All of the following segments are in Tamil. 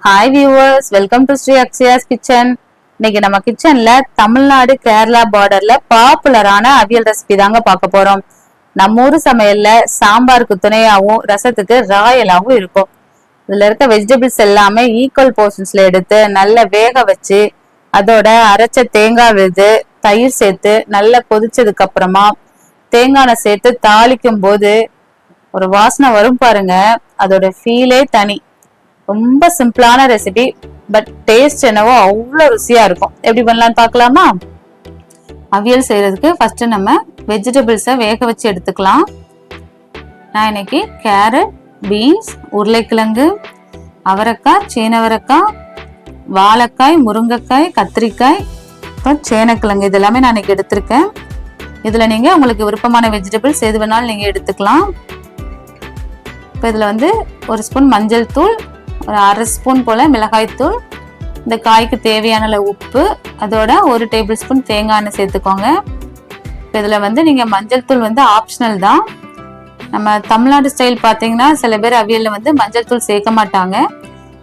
Hi viewers, welcome to Sri Akshaya's kitchen. இன்னைக்கு நம்ம கிச்சன்ல தமிழ்நாடு கேரளா பார்டர்ல பாப்புலரான அவியல் ரெசிபி தாங்க பார்க்க போறோம். நம்ம ஊர் சமையல்ல சாம்பாருக்கு துணையாவும் ரசத்துக்கு ராயலாவும் இருக்கும். இதுல இருக்க வெஜிடபிள்ஸ் எல்லாமே ஈக்குவல் போர்ஷன்ஸ்ல எடுத்து நல்லா வேக வச்சு அதோட அரைச்ச தேங்காய் விழுது தயிர் சேர்த்து நல்லா கொதிச்சதுக்கு அப்புறமா தேங்காய் எண்ணெய் சேர்த்து தாளிக்கும் போது ஒரு வாசனை வரும் பாருங்க, அதோட ஃபீலே தனி. ரொம்ப சிம்பிளான ரெசிபி, பட் டேஸ்ட் என்னவோ அவ்வளோ ருசியா இருக்கும். எப்படி பண்ணலாம்னு பார்க்கலாமா? அவியல் செய்யறதுக்கு ஃபர்ஸ்ட் நம்ம வெஜிடபிள்ஸை வேக வச்சு எடுத்துக்கலாம். நான் இன்னைக்கு கேரட், பீன்ஸ், உருளைக்கிழங்கு, அவரைக்காய், சீனவரைக்காய், வாழைக்காய், முருங்கைக்காய், கத்திரிக்காய், அப்புறம் சேனக்கிழங்கு இது எல்லாமே நான் இன்னைக்கு எடுத்திருக்கேன். இதுல நீங்க உங்களுக்கு விருப்பமான வெஜிடபிள்ஸ் எது வேணாலும் நீங்க எடுத்துக்கலாம். இப்போ இதுல ஒரு ஸ்பூன் மஞ்சள் தூள், ஒரு அரை ஸ்பூன் போல மிளகாய் தூள், இந்த காய்க்கு தேவையான உப்பு, அதோட ஒரு டேபிள் ஸ்பூன் தேங்காய் எண்ணெய் சேர்த்துக்கோங்க. இப்போ இதில் நீங்கள் மஞ்சள் தூள் ஆப்ஷனல் தான். நம்ம தமிழ்நாடு ஸ்டைல் பார்த்தீங்கன்னா சில பேர் அவியலில் மஞ்சள் தூள் சேர்க்க மாட்டாங்க.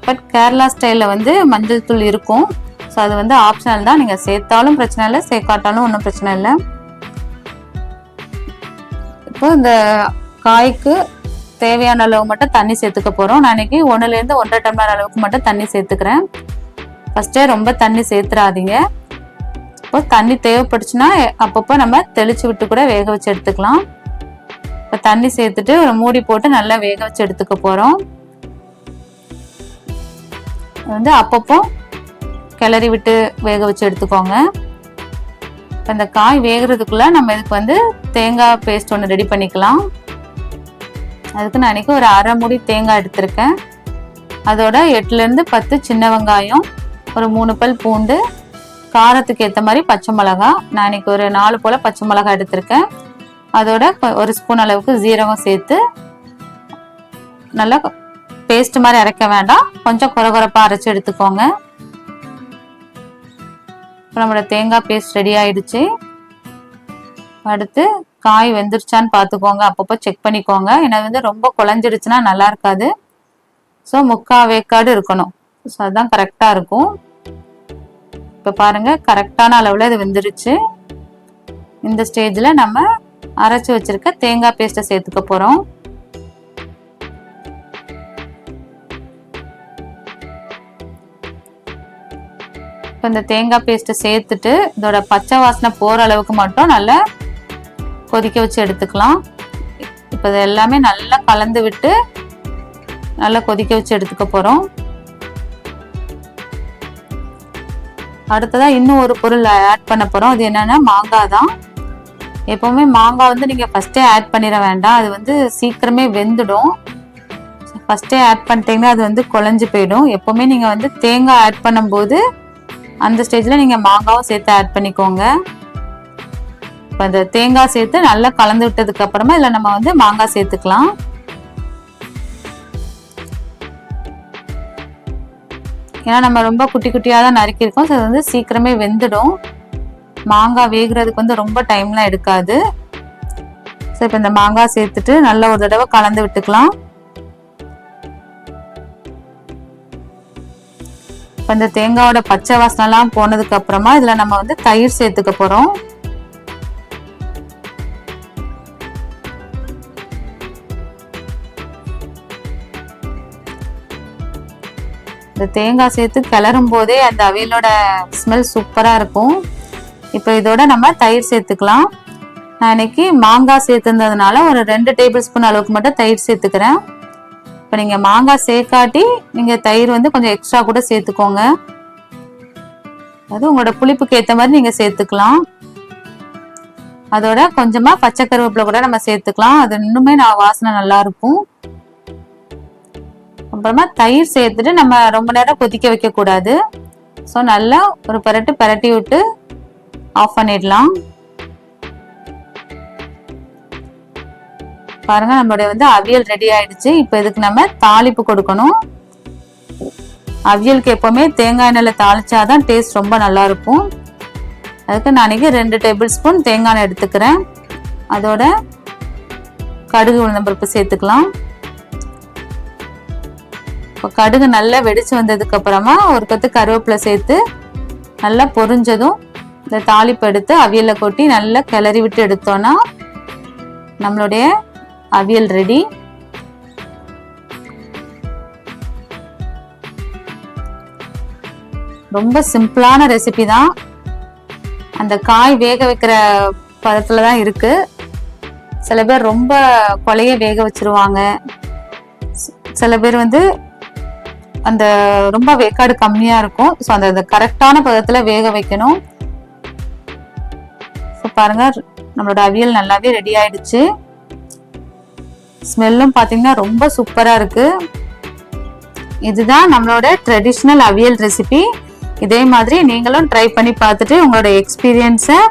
பட் கேரளா ஸ்டைலில் மஞ்சள் தூள் இருக்கும். ஸோ அது ஆப்ஷனல் தான். நீங்கள் சேர்த்தாலும் பிரச்சனை இல்லை, சேர்க்காட்டாலும் ஒன்றும் பிரச்சனை இல்லை. இப்போ இந்த காய்க்கு தேவையான அளவு மட்டும் தண்ணி சேர்த்துக்க போறோம். நான் இன்னைக்கு 1லேருந்து 1.5 டம்ளர் அளவுக்கு மட்டும் தண்ணி சேர்த்துக்கிறேன். ஃபர்ஸ்டே ரொம்ப தண்ணி சேர்த்துறாதீங்க. இப்போ தண்ணி தேவைப்படுச்சுன்னா அப்பப்போ நம்ம தெளிச்சு விட்டு கூட வேக வச்சு எடுத்துக்கலாம். இப்போ தண்ணி சேர்த்துட்டு ஒரு மூடி போட்டு நல்லா வேக வச்சு எடுத்துக்க போறோம். அப்பப்போ கிளறி விட்டு வேக வச்சு எடுத்துக்கோங்க. இப்போ இந்த காய் வேகிறதுக்குள்ள நம்ம இதுக்கு தேங்காய் பேஸ்ட் ஒன்று ரெடி பண்ணிக்கலாம். அதுக்கு நான் இன்னைக்கு ஒரு அரை மூடி தேங்காய் எடுத்திருக்கேன். அதோட 8லேருந்து 10 சின்ன வெங்காயம், ஒரு 3 பல் பூண்டு, காரத்துக்கு ஏற்ற மாதிரி பச்சை மிளகா. நான் இன்னைக்கு ஒரு 4 போல பச்சை மிளகா எடுத்திருக்கேன். அதோட ஒரு ஸ்பூன் அளவுக்கு ஜீரகம் சேர்த்து நல்லா பேஸ்ட் மாதிரி அரைக்க வேண்டாம், கொஞ்சம் குறகுறப்பா அரைச்சி எடுத்துக்கோங்க. நம்மளோட தேங்காய் பேஸ்ட் ரெடி ஆயிடுச்சு. அடுத்து காய் வெந்துருச்சான்னு பார்த்துக்கோங்க, அப்பப்போ செக் பண்ணிக்கோங்க. ஏன்னா ரொம்ப குழஞ்சிடுச்சுன்னா நல்லா இருக்காது. ஸோ 3/4 வேக்காடு இருக்கணும். ஸோ அதுதான் கரெக்டாக இருக்கும். இப்போ பாருங்க, கரெக்டான அளவில் இது வெந்துருச்சு. இந்த ஸ்டேஜில் நம்ம அரைச்சி வச்சிருக்க தேங்காய் பேஸ்ட்டை சேர்த்துக்க போகிறோம். இப்போ இந்த தேங்காய் பேஸ்ட்டை சேர்த்துட்டு இதோட பச்சை வாசனை போகிற அளவுக்கு மட்டும் நல்லா கொதிக்க வச்சு எடுத்துக்கலாம். இப்போ இது எல்லாமே நல்லா கலந்து விட்டு நல்லா கொதிக்க வச்சு எடுத்துக்க போகிறோம். அடுத்ததாக இன்னும் ஒரு பொருள் ஆட் பண்ண போகிறோம். அது என்னென்னா மாங்காய் தான். எப்போவுமே மாங்காய் நீங்கள் ஃபஸ்ட்டே ஆட் பண்ணிட வேண்டாம், அது சீக்கிரமே வெந்துடும். ஃபஸ்ட்டே ஆட் பண்ணிட்டீங்கன்னா அது குழஞ்சி போயிடும். எப்போவுமே நீங்கள் தேங்காய் ஆட் பண்ணும்போது அந்த ஸ்டேஜில் நீங்கள் மாங்காவும் சேர்த்து ஆட் பண்ணிக்கோங்க. இப்போ இந்த தேங்காய் சேர்த்து நல்லா கலந்து விட்டதுக்கு அப்புறமா இதில் நம்ம மாங்காய் சேர்த்துக்கலாம். ஏன்னா நம்ம ரொம்ப குட்டி குட்டியாக தான் நறுக்கியிருக்கோம். ஸோ அது சீக்கிரமே வெந்துடும். மாங்காய் வேகிறதுக்கு ரொம்ப டைம்லாம் எடுக்காது. ஸோ இப்போ இந்த மாங்காய் சேர்த்துட்டு நல்லா ஒரு தடவை கலந்து விட்டுக்கலாம். இப்போ இந்த தேங்காயோட பச்சை வாசனைலாம் போனதுக்கு அப்புறமா இதில் நம்ம தயிர் சேர்த்துக்க போகிறோம். இந்த தேங்காய் சேர்த்து கிளறும் போதே அந்த அவியலோட ஸ்மெல் சூப்பராக இருக்கும். இப்போ இதோட நம்ம தயிர் சேர்த்துக்கலாம். நான் இன்னைக்கு மாங்காய் சேர்த்துருந்ததுனால ஒரு 2 டேபிள் ஸ்பூன் அளவுக்கு மட்டும் தயிர் சேர்த்துக்கிறேன். இப்போ நீங்கள் மாங்காய் சேர்க்காட்டி நீங்கள் தயிர் கொஞ்சம் எக்ஸ்ட்ரா கூட சேர்த்துக்கோங்க. அது உங்களோட புளிப்புக்கு ஏற்ற மாதிரி நீங்கள் சேர்த்துக்கலாம். அதோட கொஞ்சமாக பச்சை கருவேப்பிலை கூட நம்ம சேர்த்துக்கலாம். அது இன்னுமே வாசனை நல்லா இருக்கும். அப்புறமா தயிர் சேர்த்துட்டு நம்ம ரொம்ப நேரம் கொதிக்க வைக்க கூடாது. ஸோ நல்லா ஒரு பரட்டி விட்டு ஆஃப் பண்ணிடலாம். பாருங்க, நம்மளுடைய அவியல் ரெடி ஆயிடுச்சு. இப்போ இதுக்கு நம்ம தாளிப்பு கொடுக்கணும். அவியலுக்கு எப்பவுமே தேங்காய் எண்ணெயில தாளிச்சாதான் டேஸ்ட் ரொம்ப நல்லா இருக்கும். அதுக்கு நான் 2 டேபிள் ஸ்பூன் தேங்காய் எண்ணெய் எடுத்துக்கிறேன். அதோட கடுகு உளுந்தம்பருப்பு சேர்த்துக்கலாம். இப்போ கடுகு நல்லா வெடிச்சு வந்ததுக்கு அப்புறமா ஒரு கொத்து கருவேப்பிலை சேர்த்து நல்லா பொரிஞ்சதும் இந்த தாளிப்பு எடுத்து அவியலை கொட்டி நல்லா கிளறி விட்டு எடுத்தோம்னா நம்மளுடைய அவியல் ரெடி. ரொம்ப சிம்பிளான ரெசிபி தான். அந்த காய் வேக வைக்கிற பதத்துல தான் இருக்கு. சில பேர் ரொம்ப கொலைய வேக வச்சிருவாங்க, சில பேர் அந்த ரொம்ப வேக்காடு கம்மியா இருக்கும். ஸோ அந்த கரெக்டான பதத்துல வேக வைக்கணும். ஸோ பாருங்க, நம்மளோட அவியல் நல்லாவே ரெடி ஆயிடுச்சு. ஸ்மெல்லும் பாத்தீங்கன்னா ரொம்ப சூப்பரா இருக்கு. இதுதான் நம்மளோட ட்ரெடிஷ்னல் அவியல் ரெசிபி. இதே மாதிரி நீங்களும் ட்ரை பண்ணி பார்த்துட்டு உங்களோட எக்ஸ்பீரியன்ஸை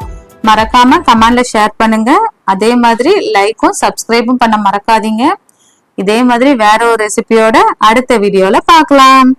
மறக்காம கமெண்ட்ல ஷேர் பண்ணுங்க. அதே மாதிரி லைக்கும் சப்ஸ்கிரைபும் பண்ண மறக்காதீங்க. இதே மாதிரி வேற ஒரு ரெசிபியோட அடுத்த வீடியோல பார்க்கலாம்.